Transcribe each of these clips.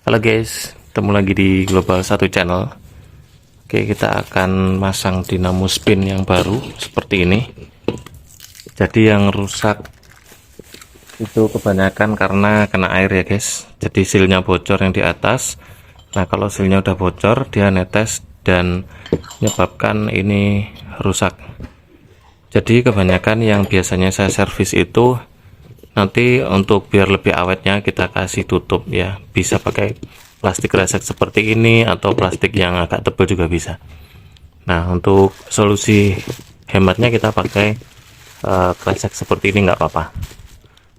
Halo guys, ketemu lagi di Global 1 Channel. Oke, kita akan masang dinamo spin yang baru seperti ini. Jadi yang rusak itu kebanyakan karena kena air ya guys. Jadi sealnya bocor yang di atas. Nah, kalau sealnya udah bocor, dia netes dan menyebabkan ini rusak. Jadi kebanyakan yang biasanya saya servis itu nanti untuk biar lebih awetnya kita kasih tutup ya, bisa pakai plastik resek seperti ini atau plastik yang agak tebal juga bisa. Nah, untuk solusi hematnya kita pakai kresek seperti ini nggak apa-apa,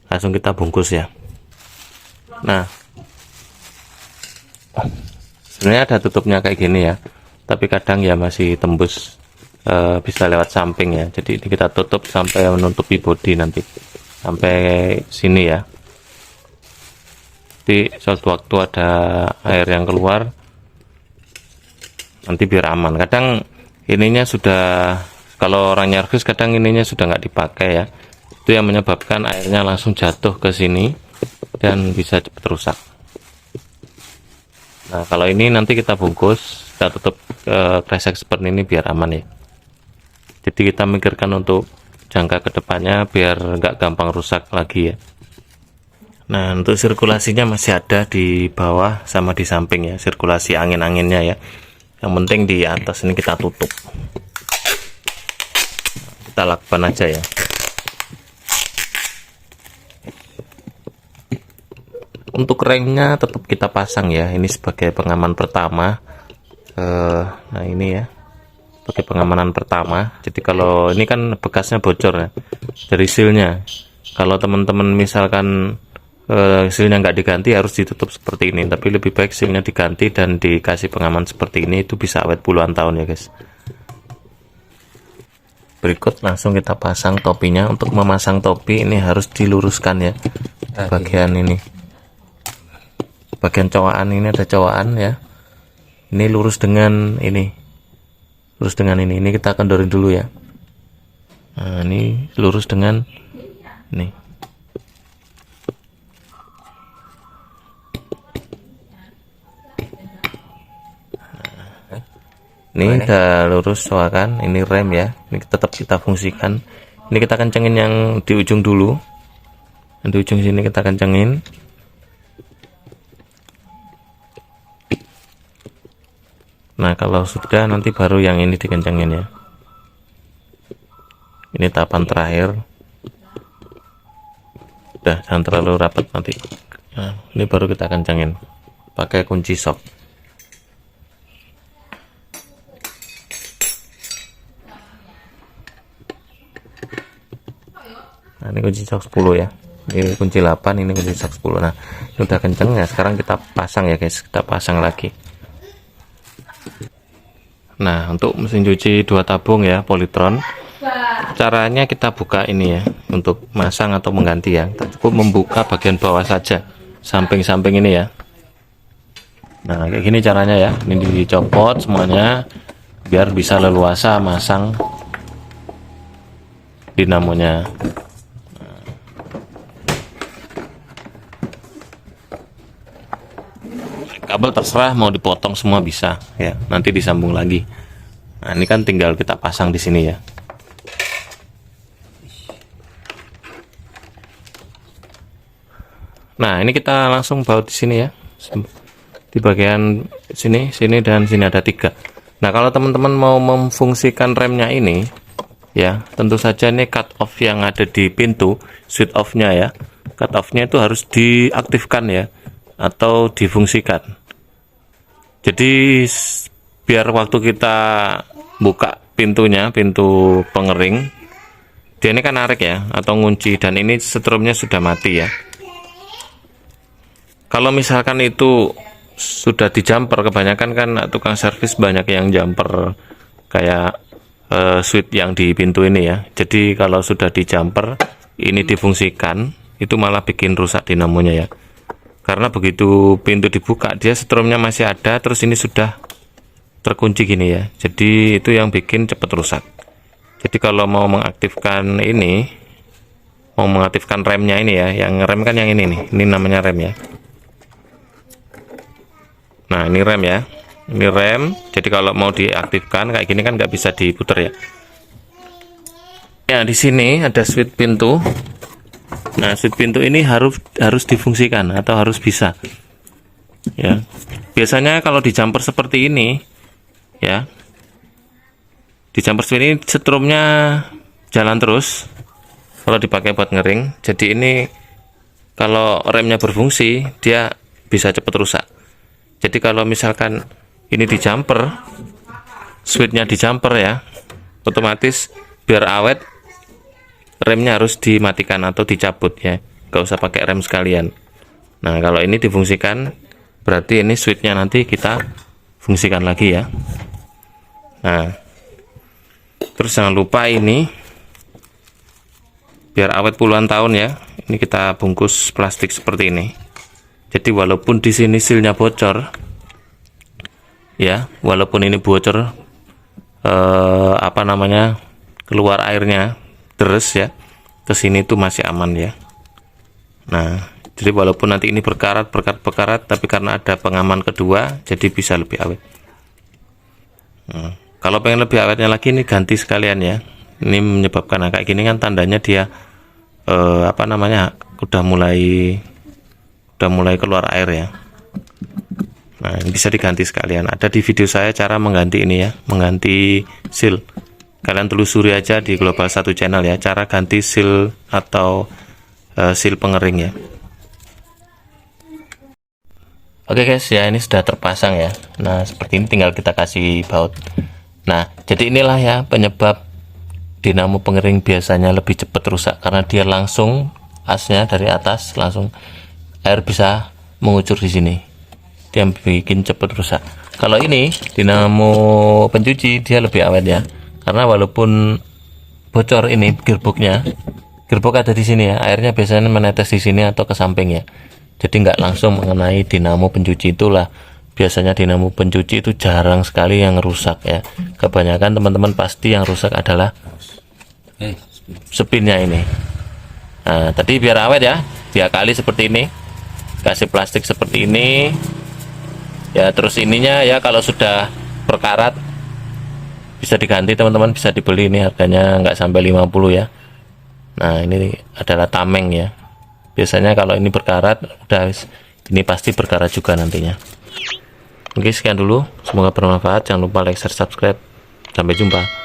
langsung kita bungkus ya. Nah, sebenarnya ada tutupnya kayak gini ya, tapi kadang ya masih tembus, bisa lewat samping ya. Jadi ini kita tutup sampai menutupi bodi nanti sampai sini ya. Jadi suatu waktu ada air yang keluar nanti biar aman. Kadang ininya sudah, kalau orang nyervis kadang ininya sudah nggak dipakai ya, itu yang menyebabkan airnya langsung jatuh ke sini dan bisa cepat rusak. Nah, kalau ini nanti kita bungkus, kita tutup kresek seperti ini biar aman ya. Jadi kita mikirkan untuk jangka kedepannya biar nggak gampang rusak lagi ya. Nah, untuk sirkulasinya masih ada di bawah sama di samping ya, sirkulasi angin-anginnya ya. Yang penting di atas ini kita tutup, kita lakukan aja ya. Untuk remnya tetap kita pasang ya, ini sebagai pengaman pertama. Nah ini ya, sebagai pengamanan pertama. Jadi kalau ini kan bekasnya bocor ya dari sealnya, kalau teman-teman misalkan sealnya nggak diganti harus ditutup seperti ini, tapi lebih baik sealnya diganti dan dikasih pengaman seperti ini, itu bisa awet puluhan tahun ya guys. Berikut langsung kita pasang topinya. Untuk memasang topi ini harus diluruskan ya, bagian ini, bagian cowakan ini ada cowakan ya, ini lurus dengan ini, lurus dengan ini kita kendorin dulu ya. Nah, ini lurus dengan ini. Ini udah lurus cowakan, ini rem ya, ini tetap kita fungsikan. Ini kita kencengin yang di ujung dulu, yang di ujung sini kita kencengin. Nah, kalau sudah nanti baru yang ini dikencengin ya. Ini tahapan terakhir. Udah, jangan terlalu rapat nanti. Nah, ini baru kita kencengin pakai kunci sok. Nah, ini kunci sok 10 ya. Ini kunci 8, ini kunci sok 10. Nah, ini udah kenceng ya. Sekarang kita pasang ya guys, kita pasang lagi. Nah, untuk mesin cuci 2 tabung ya, Polytron. Caranya kita buka ini ya, untuk masang atau mengganti ya. Kita cukup membuka bagian bawah saja, samping-samping ini ya. Nah, kayak gini caranya ya. Ini dicopot semuanya biar bisa leluasa masang dinamonya. Kabel terserah mau dipotong semua bisa ya, nanti disambung lagi. Nah, ini kan tinggal kita pasang di sini ya. Nah, ini kita langsung baut di sini ya, di bagian sini, sini dan sini ada 3. Nah, kalau teman-teman mau memfungsikan remnya ini ya, tentu saja ini cut off yang ada di pintu, switch off nya ya, cut off nya itu harus diaktifkan ya, atau difungsikan. Jadi biar waktu kita buka pintunya, pintu pengering, dia ini kan narik ya atau ngunci, dan ini setrumnya sudah mati ya. Kalau misalkan itu sudah di jumper, kebanyakan kan tukang servis banyak yang jumper kayak switch yang di pintu ini ya. Jadi kalau sudah di jumper ini difungsikan, itu malah bikin rusak dinamonya ya. Karena begitu pintu dibuka, dia setrumnya masih ada, terus ini sudah terkunci gini ya. Jadi itu yang bikin cepat rusak. Jadi kalau mau mengaktifkan ini, mau mengaktifkan remnya ini ya, yang rem kan yang ini nih, ini namanya rem ya. Nah, ini rem ya. Ini rem. Jadi kalau mau diaktifkan kayak gini kan nggak bisa diputar ya. Ya, di sini ada switch pintu. Nah, switch pintu ini harus difungsikan atau harus bisa. Ya. Biasanya kalau di jumper seperti ini, ya. Di jumper seperti ini setrumnya jalan terus. Kalau dipakai buat ngering. Jadi ini kalau remnya berfungsi, dia bisa cepat rusak. Jadi kalau misalkan ini di jumper, switchnya di jumper ya, otomatis biar awet remnya harus dimatikan atau dicabut ya, gak usah pakai rem sekalian. Nah, kalau ini difungsikan berarti ini switchnya nanti kita fungsikan lagi ya. Nah, terus jangan lupa ini biar awet puluhan tahun ya, ini kita bungkus plastik seperti ini. Jadi walaupun di sini silnya bocor ya, walaupun ini bocor keluar airnya deres ya, ke sini tuh masih aman ya. Nah, jadi walaupun nanti ini berkarat, tapi karena ada pengaman kedua, jadi bisa lebih awet. Nah, kalau pengen lebih awetnya lagi, ini ganti sekalian ya. Ini menyebabkan kayak gini kan tandanya dia udah mulai keluar air ya. Nah, ini bisa diganti sekalian. Ada di video saya cara mengganti ini ya, mengganti seal. Kalian telusuri aja di Global 1 channel ya, cara ganti seal atau seal pengering ya. Oke guys, ya ini sudah terpasang ya. Nah, seperti ini tinggal kita kasih baut. Nah, jadi inilah ya penyebab dinamo pengering biasanya lebih cepat rusak, karena dia langsung asnya dari atas langsung air bisa mengucur di sini. Dia bikin cepat rusak. Kalau ini dinamo pencuci dia lebih awet ya. Karena walaupun bocor ini gearbox ada di sini ya, airnya biasanya menetes di sini atau ke samping ya. Jadi nggak langsung mengenai dinamo pencuci. Itulah biasanya dinamo pencuci itu jarang sekali yang rusak ya. Kebanyakan teman-teman pasti yang rusak adalah spinnya ini. Nah, tadi biar awet ya, diakali seperti ini, kasih plastik seperti ini ya. Terus ininya ya kalau sudah berkarat bisa diganti teman-teman, bisa dibeli, ini harganya nggak sampai 50 ya. Nah, ini adalah tameng ya. Biasanya kalau ini berkarat udah ini pasti berkarat juga nantinya. Oke, sekian dulu, semoga bermanfaat. Jangan lupa like, share, subscribe. Sampai jumpa.